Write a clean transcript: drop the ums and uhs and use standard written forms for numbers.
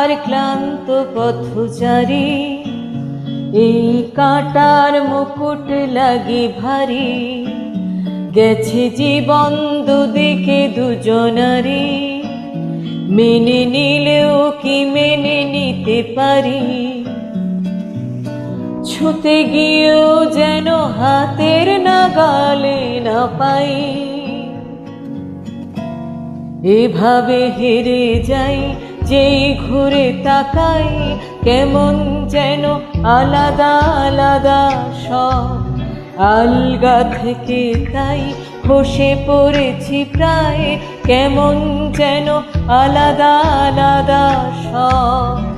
আর ক্লান্ত পথচারী, এই কাঁটার মুকুট লাগি ভারী, গেছে জীবন দুদিকে দুজনারি, মেনে নিলেও কি মেনে নিতে পারি, ছুতে গিয়েও যেন হাতের নাগালে না পাই। এভাবে হেরে যাই, যেই ঘুরে তাকাই, কেমন যেন আলাদা আলাদা সব, আলগা থেকে তাই খসে পড়েছি প্রায়, কেমন যেন আলাদা আলাদা সব।